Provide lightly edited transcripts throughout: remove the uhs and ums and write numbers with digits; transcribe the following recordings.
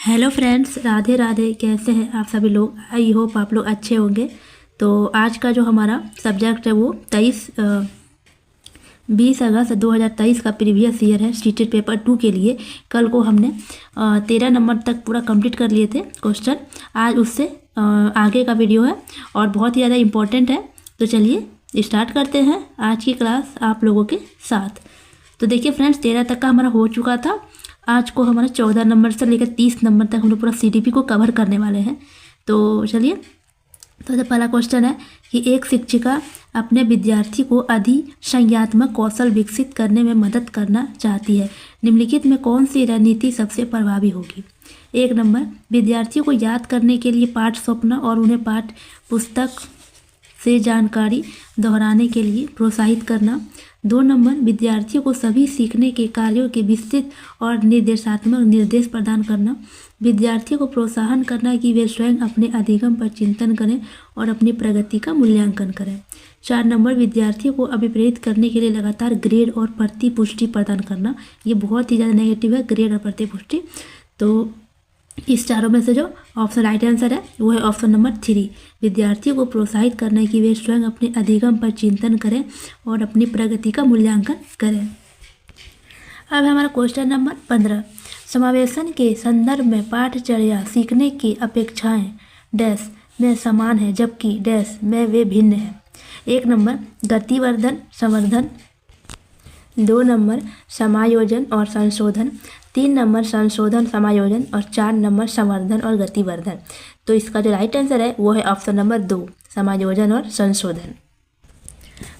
Hello friends, Radhe Radhe. कैसे हैं आप सभी लोग? आई होप आप लोग अच्छे होंगे। तो आज का जो हमारा सब्जेक्ट है वो 20 अगस्त 2023 का प्रीवियस ईयर है सीटेट पेपर 2 के लिए। कल को हमने 13 नंबर तक पूरा कंप्लीट कर लिए थे क्वेश्चन। आज उससे आगे का वीडियो है और बहुत ही ज़्यादा इम्पोर्टेंट है। तो चलिए स्टार्ट करते हैं आज की क्लास आप लोगों के साथ। तो देखिए फ्रेंड्स, 13 तक का हमारा हो चुका था। आज को हमारा 14 नंबर से लेकर 30 नंबर तक हम लोग पूरा सीडीपी को कवर करने वाले हैं। तो चलिए, तो पहला क्वेश्चन है कि एक शिक्षिका अपने विद्यार्थी को अधिसंज्ञानात्मक कौशल विकसित करने में मदद करना चाहती है। निम्नलिखित में कौन सी रणनीति सबसे प्रभावी होगी? 1 नंबर, विद्यार्थियों को याद करने के लिए पाठ सौंपना और उन्हें पाठ्य पुस्तक से जानकारी दोहराने के लिए प्रोत्साहित करना। 2 नंबर, विद्यार्थियों को सभी सीखने के कार्यों के विस्तृत और निर्देशात्मक निर्देश प्रदान करना। विद्यार्थियों को प्रोत्साहन करना कि वे स्वयं अपने अधिगम पर चिंतन करें और अपनी प्रगति का मूल्यांकन करें। 4 नंबर, विद्यार्थियों को अभिप्रेरित करने के लिए लगातार ग्रेड और प्रतिपुष्टि प्रदान करना। ये बहुत ही ज़्यादा नेगेटिव है, ग्रेड और प्रतिपुष्टि। तो इस चारों में से जो ऑप्शन राइट आंसर है वो है ऑप्शन नंबर 3। विद्यार्थियों को प्रोत्साहित करना कि वे स्वयं अपने अधिगम पर चिंतन करें और अपनी प्रगति का मूल्यांकन करें। अब हमारा क्वेश्चन नंबर 15, समावेशन के संदर्भ में पाठचर्या सीखने की अपेक्षाएं डैश में समान है जबकि डैश में वे भिन्न हैं। 1 नंबर, गतिवर्धन संवर्धन। 2 नंबर, समायोजन और संशोधन। 3 नंबर, संशोधन समायोजन। और 4 नंबर, संवर्धन और गतिवर्धन। तो इसका जो राइट आंसर है वो है ऑप्शन नंबर 2, समायोजन और संशोधन।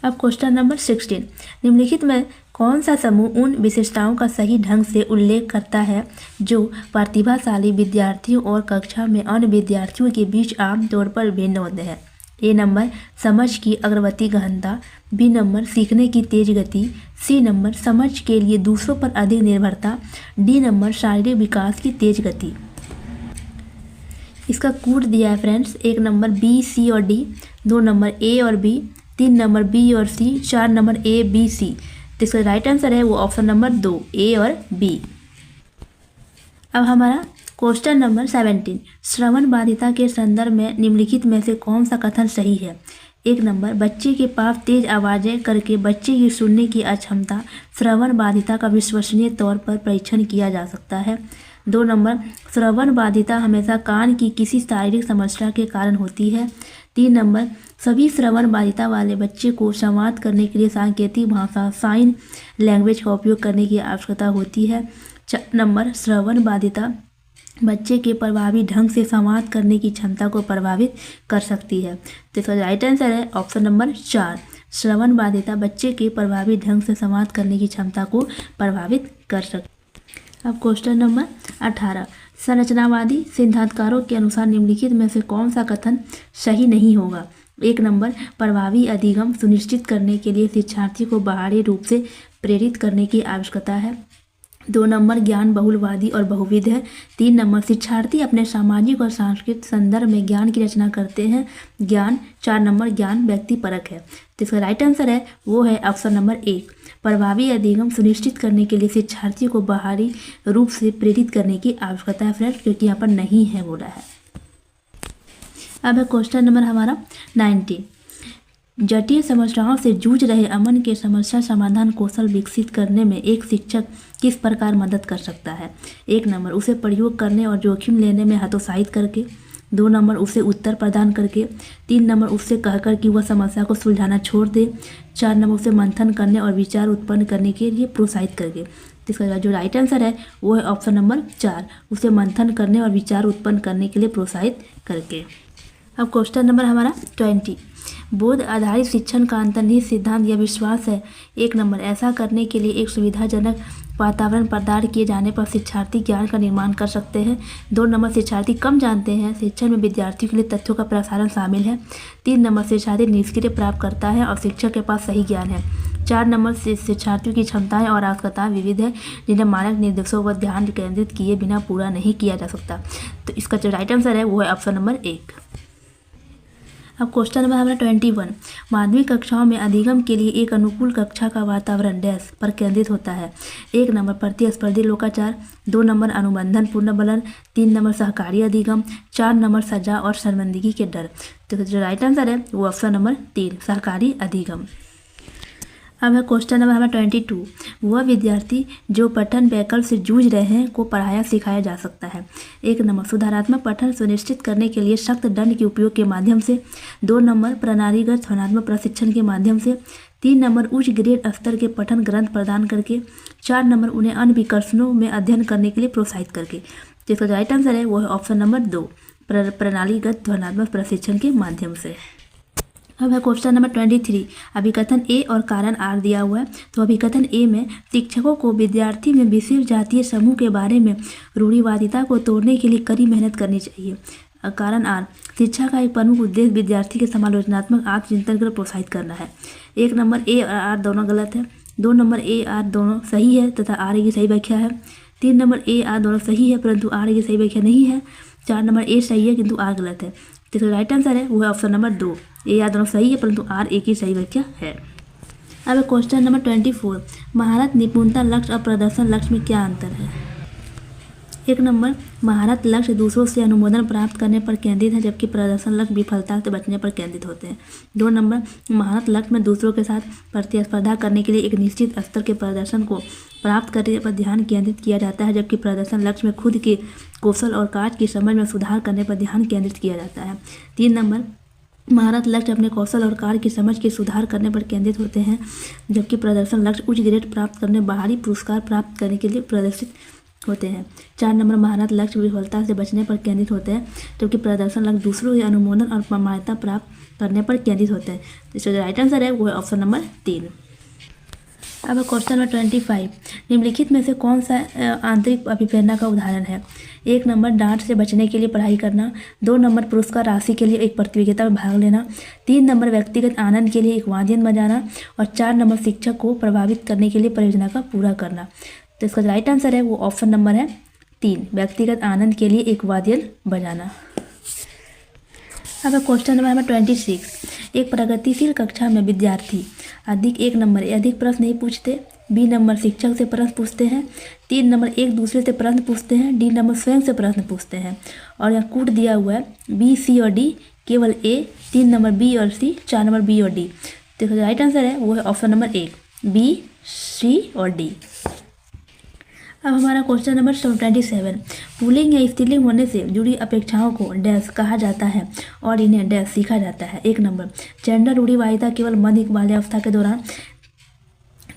अब क्वेश्चन नंबर 16, निम्नलिखित में कौन सा समूह उन विशेषताओं का सही ढंग से उल्लेख करता है जो प्रतिभाशाली विद्यार्थियों और कक्षा में अन्य विद्यार्थियों के बीच आमतौर पर भिन्न होते हैं? ए नंबर, समझ की अग्रवर्ती गहनता। बी नंबर, सीखने की तेज गति। सी नंबर, समझ के लिए दूसरों पर अधिक निर्भरता। डी नंबर, शारीरिक विकास की तेज गति। इसका कोड दिया है फ्रेंड्स, 1 नंबर बी, सी और डी। 2 नंबर ए और बी। 3 नंबर बी और सी। 4 नंबर ए, बी, सी। तो इसका राइट आंसर है वो ऑप्शन नंबर 2, ए और बी। अब हमारा क्वेश्चन नंबर 17, श्रवण बाधिता के संदर्भ में निम्नलिखित में से कौन सा कथन सही है? 1 नंबर, बच्चे के पास तेज आवाज़ें करके बच्चे की सुनने की अक्षमता श्रवण बाधिता का विश्वसनीय तौर पर परीक्षण किया जा सकता है। 2 नंबर, श्रवण बाधिता हमेशा कान की किसी शारीरिक समस्या के कारण होती है। 3 नंबर, सभी श्रवण बाधिता वाले बच्चे को संवाद करने के लिए सांकेतिक भाषा साइन लैंग्वेज का उपयोग करने की आवश्यकता होती है। 4 नंबर, श्रवण बाधिता बच्चे के प्रभावी ढंग से संवाद करने की क्षमता को प्रभावित कर सकती है। तो इसका राइट आंसर है ऑप्शन नंबर 4, श्रवण बाधिता बच्चे के प्रभावी ढंग से संवाद करने की क्षमता को प्रभावित कर सकती है। अब क्वेश्चन नंबर 18, संरचनावादी सिद्धांतकारों के अनुसार निम्नलिखित में से कौन सा कथन सही नहीं होगा? 1 नंबर, प्रभावी अधिगम सुनिश्चित करने के लिए शिक्षार्थी को बाहरी रूप से प्रेरित करने की आवश्यकता है। 2 नंबर, ज्ञान बहुलवादी और बहुविध है। 3 नंबर, शिक्षार्थी अपने सामाजिक और सांस्कृतिक संदर्भ में ज्ञान की रचना करते हैं ज्ञान। 4 नंबर, ज्ञान व्यक्तिपरक है। तो इसका राइट आंसर है वो है ऑप्शन नंबर 1, प्रभावी अधिगम सुनिश्चित करने के लिए शिक्षार्थी को बाहरी रूप से प्रेरित करने की आवश्यकता है फ्रेंड्स, क्योंकि यहाँ पर नहीं है बोला है। अब है क्वेश्चन नंबर हमारा 19, जटिल समस्याओं से जूझ रहे अमन के समस्या समाधान कौशल विकसित करने में एक शिक्षक किस प्रकार मदद कर सकता है? 1 नंबर, उसे प्रयोग करने और जोखिम लेने में हतोत्साहित करके। 2 नंबर, उसे उत्तर प्रदान करके। 3 नंबर, उससे कहकर कि वह समस्या को सुलझाना छोड़ दे। 4 नंबर, उसे मंथन करने और विचार उत्पन्न करने के लिए प्रोत्साहित करके। तो इसका जो राइट आंसर है वो है ऑप्शन नंबर 4, उसे मंथन करने और विचार उत्पन्न करने के लिए प्रोत्साहित करके। अब क्वेश्चन नंबर हमारा 20, बोध आधारित शिक्षण का अंतर्निहित सिद्धांत या विश्वास है? 1 नंबर, ऐसा करने के लिए एक सुविधाजनक वातावरण प्रदान किए जाने पर शिक्षार्थी ज्ञान का निर्माण कर सकते हैं। 2 नंबर, शिक्षार्थी कम जानते हैं, शिक्षण में विद्यार्थियों के लिए तथ्यों का प्रसारण शामिल है। 3 नंबर, शिक्षार्थी निष्क्रिय प्राप्त करता है और शिक्षक के पास सही ज्ञान है। 4 नंबर, शिक्षार्थियों की क्षमताएं और आवश्यकताएं विविध है जिन्हें मानक निर्देशों पर ध्यान केंद्रित किए बिना पूरा नहीं किया जा सकता। तो इसका जो राइट आंसर है वो है ऑप्शन नंबर 1। अब क्वेश्चन नंबर हमारा 21, माध्यमिक कक्षाओं में अधिगम के लिए एक अनुकूल कक्षा का वातावरण डैश पर केंद्रित होता है। 1 नंबर प्रतिस्पर्धी लोकाचार, 2 नंबर अनुबंधन पूर्ण बलन, 3 नंबर सहकारी अधिगम, 4 नंबर सजा और शर्मिंदगी के डर। तो जो राइट आंसर है वो ऑप्शन नंबर 3 सहकारी अधिगम। अब है क्वेश्चन नंबर हमारा 22, वह विद्यार्थी जो पठन वैकल्प से जूझ रहे हैं को पढ़ाया सिखाया जा सकता है। 1 नंबर सुधारात्मक पठन सुनिश्चित करने के लिए सख्त दंड के उपयोग के माध्यम से, 2 नंबर प्रणालीगत ध्वन्यात्मक प्रशिक्षण के माध्यम से, 3 नंबर उच्च ग्रेड स्तर के पठन ग्रंथ प्रदान करके, 4 नंबर उन्हें अन्य विकर्षणों में अध्ययन करने के लिए प्रोत्साहित करके। जिसका राइट आंसर है वो है ऑप्शन नंबर 2 प्रणालीगत ध्वन्यात्मक प्रशिक्षण के माध्यम से। अब है क्वेश्चन नंबर 23, अभिकथन ए और कारण आर दिया हुआ है। तो अभिकथन ए में शिक्षकों को विद्यार्थी में विशेष जातीय समूह के बारे में रूढ़िवादिता को तोड़ने के लिए कड़ी मेहनत करनी चाहिए। कारण आर, शिक्षा का एक प्रमुख उद्देश्य विद्यार्थी के समालोचनात्मक आत्मचिंतन को प्रोत्साहित करना है। 1 नंबर ए और आर दोनों गलत है, 2 नंबर ए आर दोनों सही है तथा आर की सही व्याख्या है, 3 नंबर ए आर दोनों सही है परंतु आर की सही व्याख्या नहीं है, 4 नंबर ए सही है किंतु आर गलत है। तो राइट आंसर है वो है ऑप्शन नंबर 2 ए आर दोनों सही है परंतु आर एक ही सही व्याख्या है। अब क्वेश्चन नंबर 24, महारत निपुणता लक्ष्य और प्रदर्शन लक्ष्य में क्या अंतर है। 1 नंबर महारत लक्ष्य दूसरों से अनुमोदन प्राप्त करने पर केंद्रित है जबकि प्रदर्शन लक्ष्य विफलता से बचने पर केंद्रित होते हैं। 2 नंबर महारत लक्ष्य में दूसरों के साथ प्रतिस्पर्धा करने के लिए एक निश्चित स्तर के प्रदर्शन को प्राप्त करने पर ध्यान केंद्रित किया जाता है जबकि प्रदर्शन लक्ष्य में खुद के कौशल और कार्य की समझ में सुधार करने पर ध्यान केंद्रित किया जाता है। 3 नंबर महारत लक्ष्य अपने कौशल और कार्य की समझ के सुधार करने पर केंद्रित होते हैं जबकि प्रदर्शन लक्ष्य उच्च ग्रेड प्राप्त करने बाहरी पुरस्कार प्राप्त करने के लिए प्रदर्शित होते हैं। 4 नंबर महारत लक्ष्य विफलता से बचने पर केंद्रित होते हैं जबकि प्रदर्शन लक्ष्य दूसरों के अनुमोदन और प्रमाणिकता प्राप्त करने पर केंद्रित होते हैं। इसका जो राइट आंसर है वो है ऑप्शन नंबर 3। अब क्वेश्चन नंबर 25, निम्नलिखित में से कौन सा आंतरिक अभिप्रेरणा का उदाहरण है। 1 नंबर डांट से बचने के लिए पढ़ाई करना, 2 नंबर पुरस्कार राशि के लिए एक प्रतियोगिता में भाग लेना, 3 नंबर व्यक्तिगत आनंद के लिए एक वाद्य बजाना और 4 नंबर शिक्षक को प्रभावित करने के लिए परियोजना का पूरा करना। तो इसका राइट आंसर है वो ऑप्शन नंबर है 3 व्यक्तिगत आनंद के लिए एक वाद्य बजाना। अब क्वेश्चन नंबर 26, एक प्रगतिशील कक्षा में विद्यार्थी अधिक 1 नंबर अधिक प्रश्न नहीं पूछते, बी नंबर शिक्षक से प्रश्न पूछते हैं, 3 नंबर एक दूसरे से प्रश्न पूछते हैं, डी नंबर स्वयं से प्रश्न पूछते हैं। और यहाँ कूट दिया हुआ है बी सी और डी, केवल ए, 3 नंबर बी और सी, 4 नंबर बी और डी। तो राइट आंसर है वो है ऑप्शन नंबर 1 बी सी और डी। अब हमारा क्वेश्चन नंबर 27, पुल्लिंग या स्त्रीलिंग होने से जुड़ी अपेक्षाओं को डैश कहा जाता है और इन्हें डैश सीखा जाता है। 1 नंबर जेंडर रूढ़िवादिता केवल मध्य बाल्यावस्था के दौरान,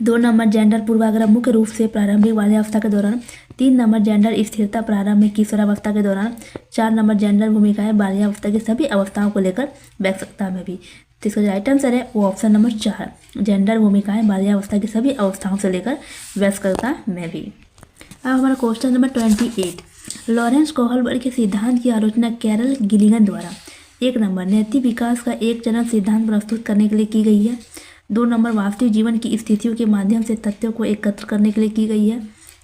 2 नंबर जेंडर पूर्वाग्रह मुख्य रूप से प्रारंभिक बाल्यावस्था के दौरान, 3 नंबर जेंडर स्थिरता प्रारंभिक किशोरावस्था के दौरान, 4 नंबर जेंडर भूमिकाएं बाल्यावस्था की सभी अवस्थाओं को लेकर वयस्कता में भी। तो इसका राइट आंसर है वो ऑप्शन नंबर 4 जेंडर भूमिकाएं बाल्यावस्था की सभी अवस्थाओं से लेकर वयस्कता में भी। अब हमारा क्वेश्चन नंबर 28, लॉरेंस कोहलबर्ग के सिद्धांत की आलोचना कैरल गिलिगन द्वारा 1 नंबर नैतिक विकास का एक चरण सिद्धांत प्रस्तुत करने के लिए की गई है, 2 नंबर वास्तविक जीवन की स्थितियों के माध्यम से तथ्यों को एकत्र करने के लिए की गई है,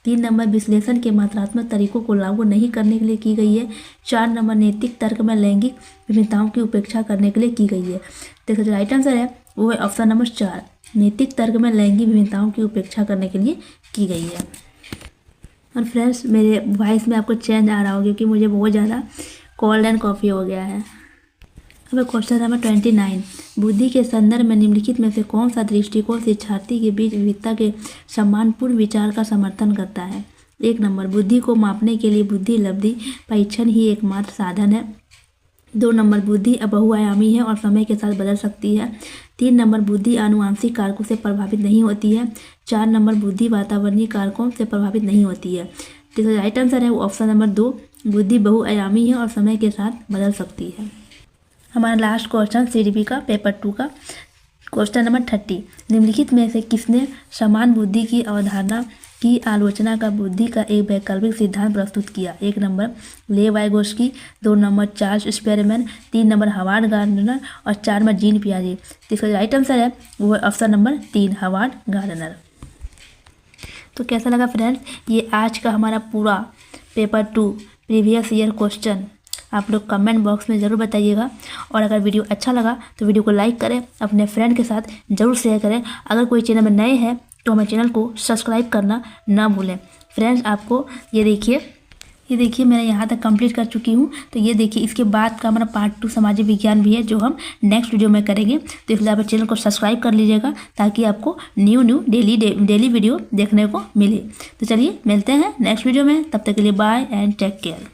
3 नंबर विश्लेषण के मात्रात्मक तरीकों को लागू नहीं करने के लिए की गई है, 4 नंबर नैतिक तर्क में लैंगिक भिन्नताओं की उपेक्षा करने के लिए की गई है। तो इसका जो राइट आंसर है वो है ऑप्शन नंबर 4 नैतिक तर्क में लैंगिक भिन्नताओं की उपेक्षा करने के लिए की गई है। और फ्रेंड्स मेरे वॉइस में आपको चेंज आ रहा होगा क्योंकि मुझे बहुत ज़्यादा कोल्ड एंड कॉफ़ी हो गया है। अब क्वेश्चन नंबर 29, बुद्धि के संदर्भ में निम्नलिखित में से कौन सा दृष्टिकोण शिक्षार्थी के बीच विविधता के सम्मानपूर्ण विचार का समर्थन करता है। 1 नंबर बुद्धि को मापने के लिए बुद्धि लब्धि परीक्षण ही एकमात्र साधन है, 2 नंबर बुद्धि बहुआयामी है और समय के साथ बदल सकती है, 3 नंबर बुद्धि आनुवांशिक कारकों से प्रभावित नहीं होती है, 4 नंबर बुद्धि वातावरणीय कारकों से प्रभावित नहीं होती है। तो राइट आंसर है वो ऑप्शन नंबर 2 बुद्धि बहुआयामी है और समय के साथ बदल सकती है। हमारा लास्ट क्वेश्चन CDP का पेपर 2 का क्वेश्चन नंबर 30, निम्नलिखित में से किसने समान बुद्धि की अवधारणा की आलोचना का बुद्धि का एक वैकल्पिक सिद्धांत प्रस्तुत किया। 1 नंबर लेव Vygotsky, 2 number Charles experiment, 3 number Harvard gardener और 4 नंबर जीन पियाजे। तो इसका राइट आंसर है वो ऑप्शन नंबर 3 हार्वर्ड गार्डनर। तो कैसा लगा फ्रेंड्स ये आज का हमारा पूरा पेपर 2 प्रीवियस ईयर क्वेश्चन आप लोग कमेंट बॉक्स में ज़रूर बताइएगा। और अगर वीडियो अच्छा लगा तो वीडियो को लाइक करें, अपने फ्रेंड के साथ ज़रूर शेयर करें। अगर कोई चैनल में नए हैं तो हमारे चैनल को सब्सक्राइब करना ना भूलें। फ्रेंड्स, आपको ये देखिए मैं यहाँ तक कंप्लीट कर चुकी हूँ। तो ये देखिए, इसके बाद का हमारा पार्ट 2 सामाजिक विज्ञान भी है, जो हम नेक्स्ट वीडियो में करेंगे। तो इसलिए आप चैनल को सब्सक्राइब कर लीजिएगा ताकि आपको न्यू डेली वीडियो देखने को मिले। तो चलिए मिलते हैं नेक्स्ट वीडियो में, तब तक के लिए बाय एंड टेक केयर।